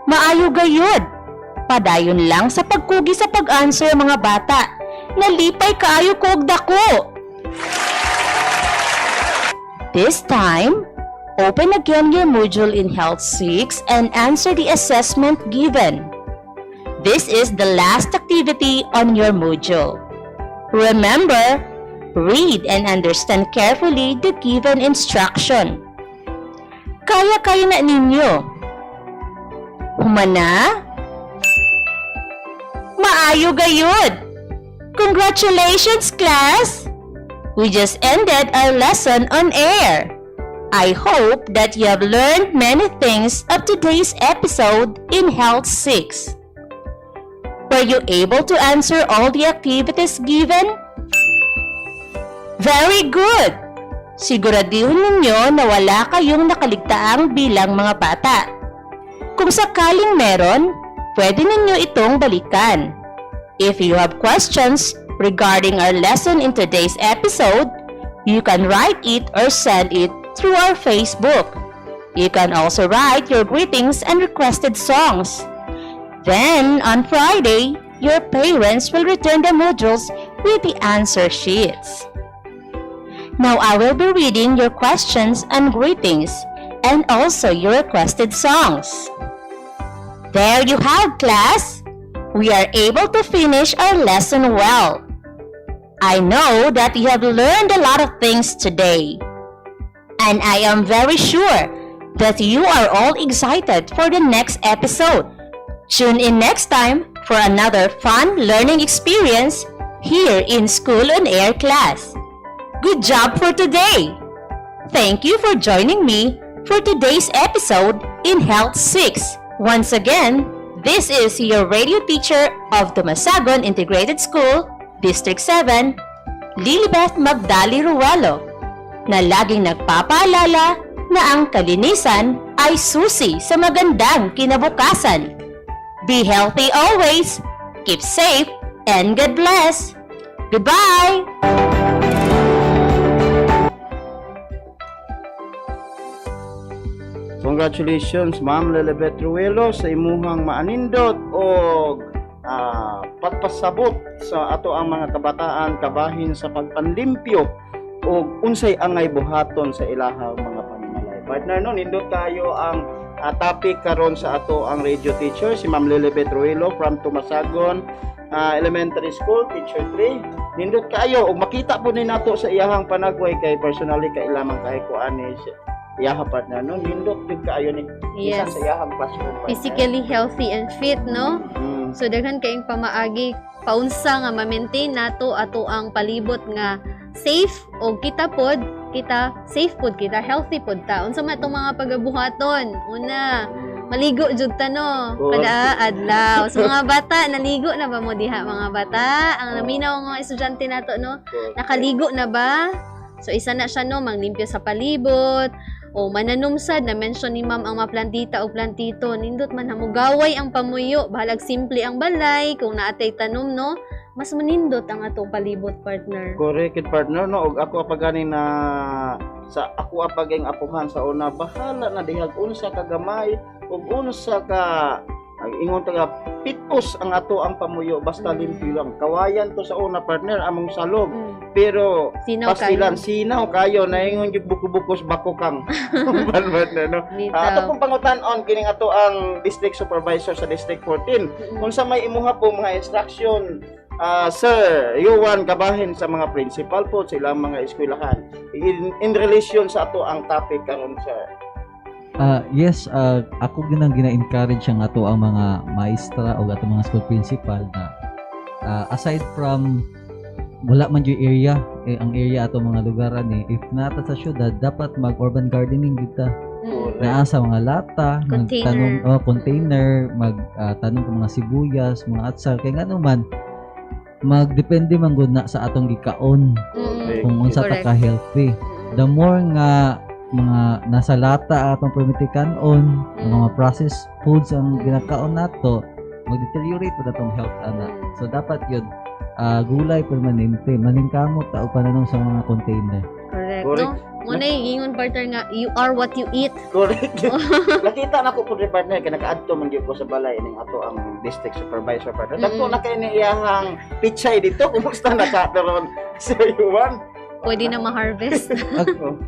S6: Maayo gayud. Padayon lang sa pagkugi sa pag-answer mga bata. Nalipay kaayo ko og dako. This time, open again your module in Health 6 and answer the assessment given. This is the last activity on your module. Remember, read and understand carefully the given instruction. Kaya-kaya na ninyo. Humana? Maayo gayud! Congratulations, class! We just ended our lesson on air. I hope that you have learned many things of today's episode in Health 6. Were you able to answer all the activities given? Very good! Siguraduhin ninyo na wala kayong nakaligtaang bilang mga bata. Kung sakaling meron, pwede ninyo itong balikan. If you have questions regarding our lesson in today's episode, you can write it or send it through our Facebook. You can also write your greetings and requested songs. Then, on Friday, your parents will return the modules with the answer sheets. Now I will be reading your questions and greetings and also your requested songs. There you have, class! We are able to finish our lesson well. I know that you have learned a lot of things today. And I am very sure that you are all excited for the next episode. Tune in next time for another fun learning experience here in School on Air class. Good job for today! Thank you for joining me for today's episode in Health 6. Once again, this is your radio teacher of Tumasagon Integrated School, District 7, Lilibeth Magdali Rualo, na laging nagpapaalala na ang kalinisan ay susi sa magandang kinabukasan. Be healthy always, keep safe, and God bless! Goodbye!
S1: Congratulations, Ma'am Lilibeth Ruelo, sa imuhang maanindot o pagpasabot sa ato ang mga kabataan kabahin sa pagpanlimpyo o unsay angay buhaton sa ilahang mga panimalay. Partner, no, nindot kayo ang topic karon sa ato ang radio teacher, si Ma'am Lilibeth Ruelo from Tumasagon Elementary School, Teacher 3. Nindot kayo, ug makita po ni nato sa iyahang panagway kay personally kay lamang kay kuani iyaha partner, no? Nindot jud kaayo ni isa sa iyahang classroom partner.
S3: Physically healthy and fit, no? So daghan kayong pamaagi paunsa nga ma-maintain nato ato ang palibot nga safe o kita safe pod kita, healthy pod ta. Unsa man itong mga pagabuhaton? Una, maligo jud ta, no? Kada adlaw. So mga bata, naligo na ba mo diha mga bata? Ang naminaw ng mga estudyante nato, no? Nakaligo na ba? So isa na siya, no, manglimpyo sa palibot o mananumsad na mention ni ma'am ang mga plantita o plantito. Nindot man hamugaway ang pamuyo, bahalag simple ang balay kung naatay tanom, no, mas manindot ang atong palibot, partner. Correct, partner, no. Og ako apagani na sa ako apaging apuhan sa una, bahala na dihag unsa ka gamay ug unsa ka ingon taga pitpos ang ato ang pamuyo, basta limpyo lang. Kawayan to sa una, partner, among salog. Pero pastilan sinaw kayo na ingon yung buko-bukos bako kang partner, no. Ato pong pangutan-on kining ato ang district supervisor sa District 14. Kung sa may imuha po mga instruction, Sir Yuan kabahin sa mga principal po sa ilang mga eskwelahan in relation sa ato ang topic karon, sir.
S4: Yes, ako gina-encourage ang ato ang mga maestra o ato mga school principal na aside from wala man yung area, ang area ato mga lugaran if nata sa syudad, dapat mag-urban gardening dito. Naa sa mga lata, magtanong container, magtanong ng mga sibuyas, mga atsal, kay nga naman magdepende man gud na sa atong gikaon kung unsa ta ka healthy. The more nga mga nasa lata atong permitikanon, mga processed foods ang ginakaon nato, mag-deteriorate po atong health ana. So dapat yun gulay permanente, maningkamot ta og pananong sa mga container. Correct.
S3: No? Muna ingon, partner, nga you are what you eat.
S1: Correct. Nakita na ko po partner kay nakaadto man gyud ko sa balay ning ato ang district supervisor, partner. Dagko na kay ni iyahang pichay dito. Kumusta na ka ron, Sir Yuan?
S3: Pwede na ma-harvest.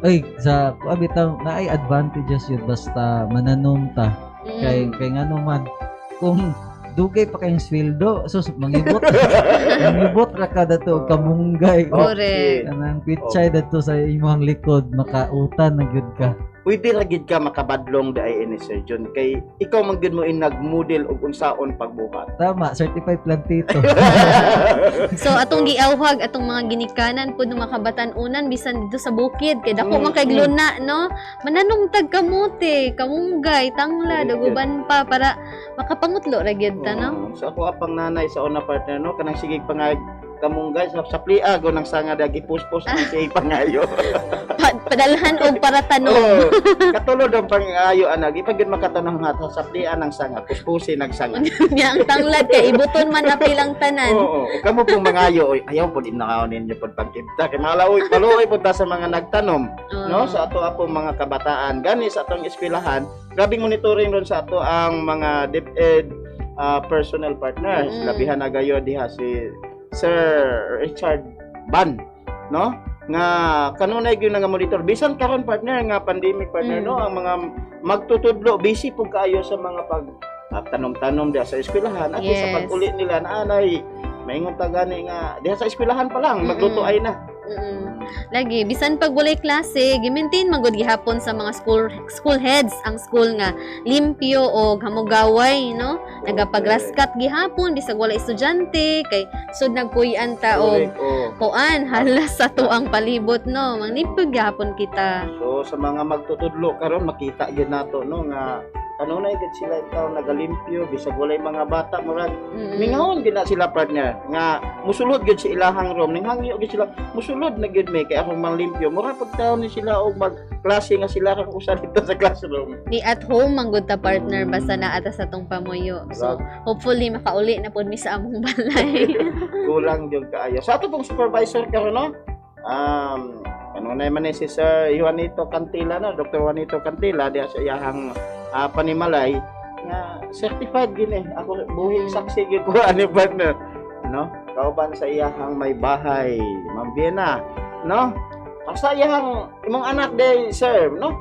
S4: Ay, sa bitaw na ay advantages yun basta mananom ta. Kay nga naman kung dugay pa kayong sweldo, so mangibot ra ka dato kamunggay.
S3: Correct.
S4: Kanang pichay dato sa imong likod, makautan na gyud ka.
S1: pwede ra gid ka makabadlong dai ini Sir John kay ikaw man gid mo nag-model og unsaon pagbuhat.
S4: Tama, certified plantito.
S3: So atong giawhag atong mga ginikanan pud ng mga kabatan-unan bisan dito sa bukid kay dako man kay gluna no. Mananong tag kamote, kamunggay, tangla, daguban pa para makapangutlo ra gyud ta no.
S1: So ako apang nanay sa una partner no kanang sige pangag kamunggay sa pliag o nang sanga dagi puspos ang sige pangayo.
S3: Padalhan og para tanom.
S1: Oh, katulod ang pangayo anak ipagid makatanong nga sa plian ang sanga puspusin ang sanga.
S3: Nya ang tanglad kay ibuton man na pilang tanan.
S1: Oo, kamo pong mangayo oy ayaw pud inakaon ninyo pud pagkita kay malaoy paluoy pud ta sa mga nagtanom no sa ato apong mga kabataan gani sa atong eskwelahan grabing monitoring ron sa ato ang mga DEPED personal partners labihan na gayo diha si Sir Richard Ban no nga kanunay gyud nga monitor bisan karon partner nga pandemic partner no ang mga magtutudlo busy pug kaayo sa mga pag tanom-tanom diha sa eskwelahan at sa pag-uli nila na anay maingon ta gani nga diha sa eskwelahan pa lang magluto ay na.
S3: Lagi bisan pag walay klase gi-maintain man gud gihapon sa mga school heads ang school nga limpyo o hamugaway no nagapagraskat gihapon bisag walay estudyante kay sud nagpuy-an ta og kuan halas sa tuang palibot no mangnipod gihapon kita.
S1: So sa mga magtutudlo karon makita gyud nato no nga kanunay gid sila ikaw nagalimpyo bisag walay mga bata murag mingawon gid na sila partner nga musulod gid si ilahang room ninghangyo gid sila musulod na gid may kay akong manglimpyo mura pud taon ni sila og magklase nga sila kang usa dito sa classroom
S3: Di at home man gud ta partner basta naa ta sa tong pamuyo. So hopefully makauli na pud mi sa among balay.
S1: kulang jud kaayo sa ato pong supervisor karon no kanunay man ni si Sir Juanito Cantila no Dr. Juanito Cantila diha sa iyahang panimalay nga certified gini ako buhing saksi gyud ko ani partner no kauban sa iyahang may bahay Ma'am Biena no sa iyahang imong anak day sir no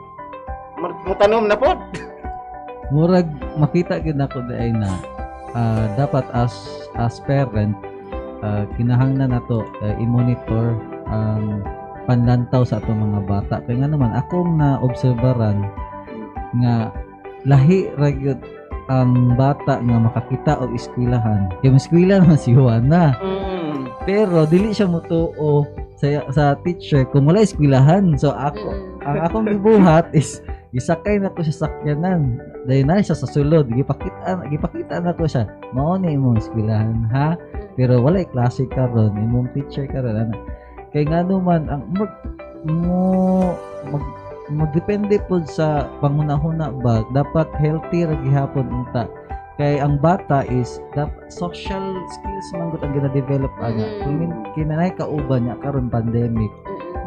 S1: mutanom na pod
S4: Murag makita gyud nako day na dapat as parent kinahanglan nato i-monitor ang panlantaw sa atong mga bata kay nga naman akong naobserbaran nga lahi ra gyud ang bata nga makakita og eskwelahan kay eskwela naman si Juana pero dili siya motuo sa teacher kung wala eskwelahan so ang akong gibuhat is gisakay na ko sa sakyanan dahil na siya sa sulod gipakita na ko siya mao ni imong eskwelahan ha pero wala klase karon imong teacher karon ana kay ngano man ang magdepende po sa pangunahuna ba dapat healthy ra gihapon unta kay ang bata is social skills man gud ang gina-develop ana kinanay kauban niya karon pandemic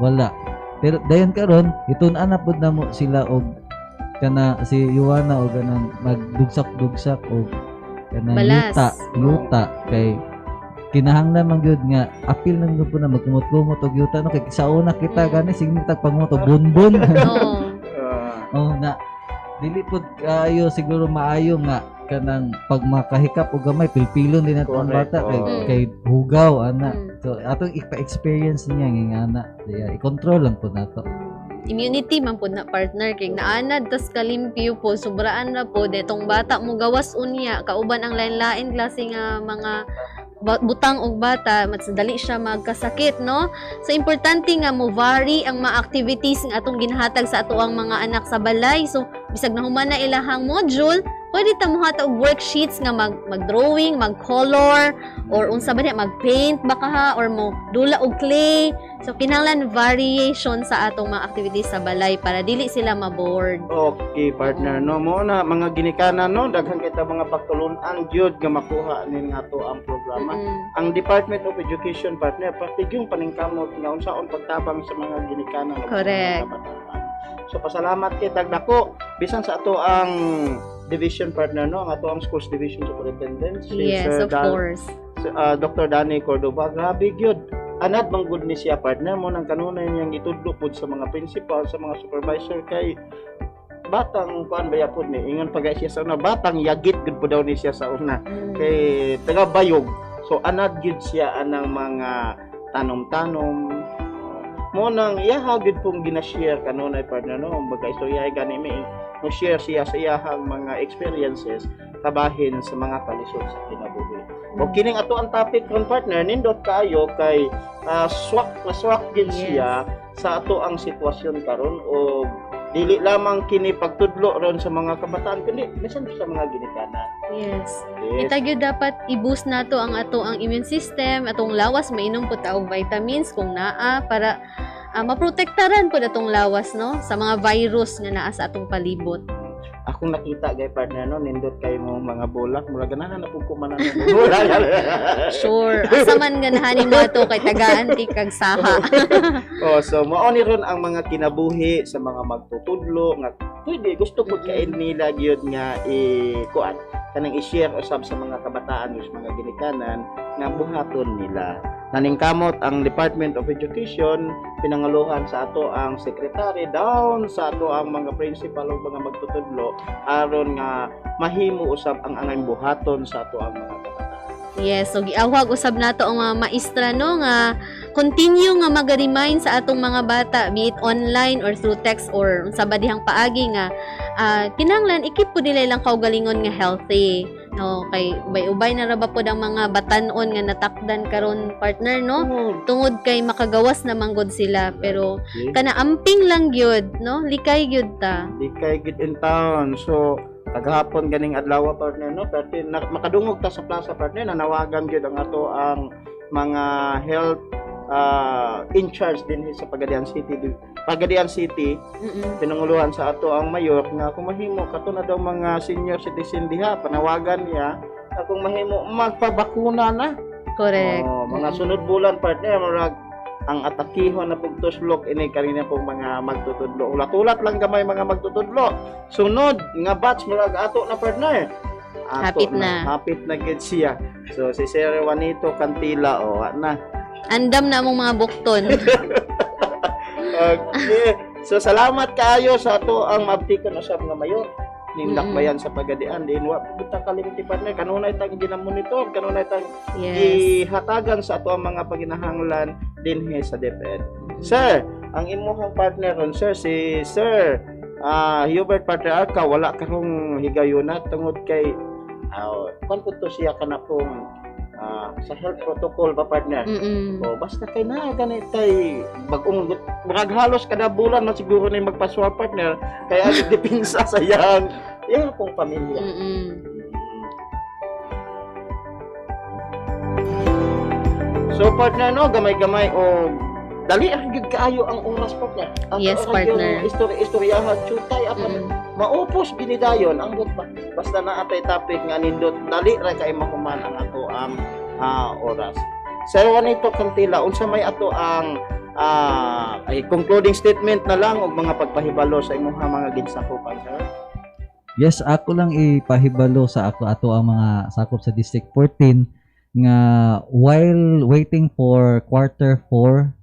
S4: wala pero dayon karon itun-an na pud namo sila og kana si Juana og kanang magdugsak-dugsak og kanang yuta kay kinahanglan man gyud nga apil nang gyud na magkumot-kumot og yuta no kay sa una kita gani sige tag panguto bunbun na dili pud kaayo siguro maayo nga kanang pag makahikap og gamay pilpilon din nato ang bata kay hugaw ana so atong ipa-experience niya nga ana i-control lang pud nato
S3: immunity man pud na partner kay naanad tas kalimpyo po sobraan na po detong bata mo gawas unya kauban ang lain-lain klase nga mga butang og bata mas dali siya magkasakit no so importante nga mo vary ang mga activities nga atong ginahatag sa ato ang mga anak sa balay so bisag nahuman na ilahang module pwede ta mohatag og worksheets nga mag-drawing, mag-color or unsa ba niya mag-paint baka ha or mo dula og clay so kinahanglan variation sa atong mga activities sa balay para dili sila ma-bored.
S1: Okay partner no mo na mga ginikanan no daghang kita mga pagtulun-an gyud nga makuha nin nga to ang programa. Ang Department of Education partner partigyong paningkamot nga unsaon pagtabang sa mga ginikanan.
S3: Correct.
S1: So pasalamat kay dagdako bisan sa ato ang division partner no ang ato ang schools division superintendent
S3: yes of course
S1: Dr. Danny Cordova grabe gyud anad man gud ni siya partner mo nang kanunay niyang itudlo pud sa mga principal sa mga supervisor kay batang kuan baya pud ni ingon pagay siya sa una batang yagit gud pud daw ni siya sa una kay taga bayog so anad gyud siya anang mga tanom-tanom mo nang iyaha gid pong gina-share kanunay partner no baga istorya gani mi mo share siya sa iyahang mga experiences kabahin sa mga kalisod sa kinabuhi. O kining ato ang topic ron partner nindot kaayo kay swak gid siya sa ato ang sitwasyon karon o dili lamang kini pagtudlo ron sa mga kabataan kundi bisan sa mga ginikanan.
S3: Yes. Ita gyud dapat i-boost nato ang ato ang immune system, atong lawas mainom pud ta og vitamins kung naa para maprotektaran pud atong lawas no sa mga virus nga naa sa atong palibot.
S1: Akong nakita gay partner no nindot kay mo mga bulak mura ganahan na pud ko man ang bulak.
S3: Sure. Asa man ganahan mo ato kay tagaan ti kag saha.
S1: So mao ni ron ang mga kinabuhi sa mga magtutudlo nga pwede gusto ko kain nila gyud nga kuan kanang i-share usab sa mga kabataan sa mga ginikanan nga buhaton nila. Naningkamot ang Department of Education pinangaluhan sa ato ang secretary down sa ato ang mga principal ug mga magtutudlo aron nga mahimo usab ang angay buhaton sa ato ang mga kabataan.
S3: Yes, so giawhag usab nato ang mga maestra no nga continue nga mag-remind sa atong mga bata be it online or through text or sa badihang paagi nga kinahanglan ikip pud nila lang kaugalingon nga healthy no kay ubay na ra ba pud ang mga batan-on nga natakdan karon partner no tungod kay makagawas na manggod sila pero kana amping lang gyud no likay gyud ta
S1: in town. So kagahapon ganing adlaw partner no pero makadungog ta sa plaza partner nanawagan gyud ang ato ang mga health in charge din sa Pagadian City pinanguluhan sa ato ang mayor nga kung mahimo kato na daw mga senior citizen diha panawagan niya na kung mahimo magpabakuna na.
S3: correct
S1: Mga sunod bulan partner murag ang atakihon na pagtuslok ini kanina pong mga magtutudlo ulat-ulat lang gamay mga magtutudlo sunod nga batch murag ato na partner
S3: hapit
S1: na gid siya. So si Sir Juanito Cantila na
S3: andam na among mga bukton.
S1: Okay. So salamat kaayo sa ato ang mabtikon usab nga mayor ning dakbayan sa Pagadian din wa buta kalimti partner kanunay tang ginamonitor kanunay tang ihatagan sa ato ang mga paginahanglan dinhi sa DEPED. Sir, ang imuhang partner ron sir si Sir Hubert Patriarca wala karong higayuna tungod kay kung to siya kana pong sa health protocol ba partner o basta kay na ganitay bagong halos kada bulan man siguro na magpaswap partner kaya depinsa sa yang pong pamilya. So partner no gamay-gamay o dali ra gyud kaayo ang oras partner.
S3: Yes partner.
S1: Istoryahan chutay apan maupos ginidayon ang basta na atay topic nga nindot dali ra kay mahuman ang ato ang oras. Sir Juanito Cantila unsa may ato ang concluding statement na lang og mga pagpahibalo sa imong mga ginsakupan sir?
S4: Yes, ako lang ipahibalo sa ato ang mga sakop sa District 14 nga while waiting for quarter 4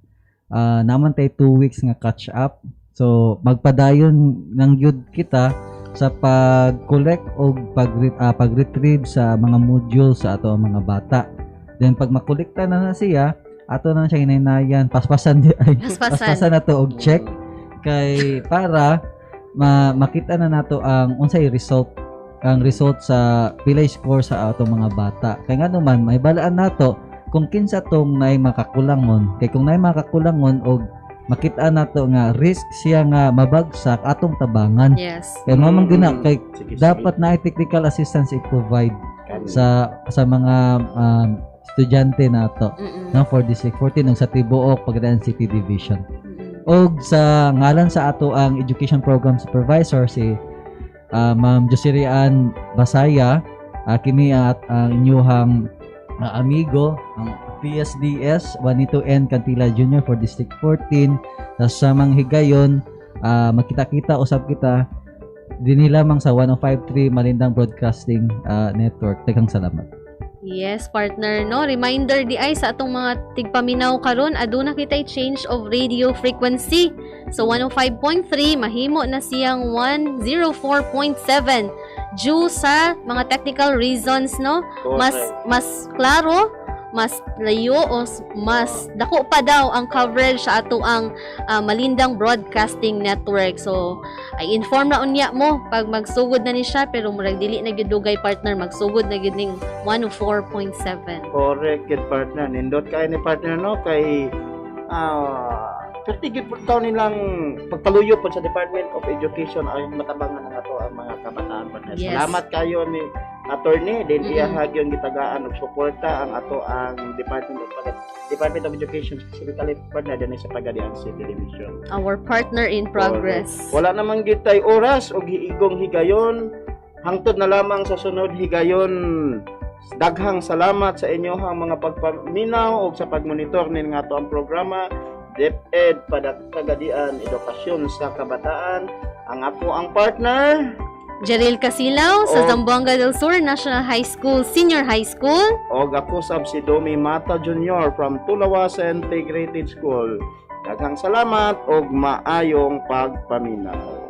S4: naman tay 2 weeks nga catch up. So magpadayon ng yud kita sa pag-collect o pag-retrieve sa mga module sa ato ang mga bata. Then pag makolekta na siya, ato na siya hinaynayan, paspasan na to og check kay para makita na nato ang unsay result sa pilay score sa ato mga bata. Kay nga naman may balaan nato kung kinsa tong nay makakulangon. Kay kung nay makakulangon og makita nato nga risk siya nga mabagsak atong tabangan.
S3: Yes.
S4: Kaya mamang gina kay dapat na technical assistance i-provide sa mga estudyante nato no for District 14 ug sa tibuok Pagadian City Division. Og sa ngalan sa ato ang Education Program Supervisor si Ma'am Josirian Basaya, kini ang inyuhang amigo ang PSDS Juanito N. Cantila Jr. for District 14 sa manghigayon makita-kita usab kita dinhi lamang sa 105.3 Malindang Broadcasting Network. Daghang salamat.
S3: Yes, partner, no? Reminder di ay sa atong mga tigpaminaw karon aduna kitay change of radio frequency. So 105.3 mahimo na siyang 104.7 due sa mga technical reasons, no? Mas klaro mas layo o mas dako pa daw ang coverage sa ato ang Malindang Broadcasting Network. So ay inform na unya mo pag magsugod na ni siya, pero murag dili na gyud dugay partner, magsugod na gyud ning 104.7.
S1: Correct, good partner. Nindot kay ni partner no kay pertigid po taon nilang pagpaluyo po sa Department of Education ay matabangan ng ato ang mga kabataan partner.
S3: Yes.
S1: Salamat kayo ni attorney din iyahag yung gitagaan og suporta ang ato ang Department of Education, specifically partner din sa Pagadian City Division.
S3: Our partner in progress.
S1: Wala namang gitay oras o giigong higayon. Hangtod na lamang sa sunod higayon. Daghang salamat sa inyohang mga pagpaminaw o sa pagmonitor nin nga ato ang programa DEPED PAGADIAN Edukasyon sa Kabataan. Ang ako ang partner
S3: Jeril Casilaw sa
S1: O-
S3: Zamboanga del Sur National High School, Senior High School.
S1: o ako sab si Domi Mata Jr. from Tulawasan Integrated School. Daghang salamat og maayong pagpaminaw.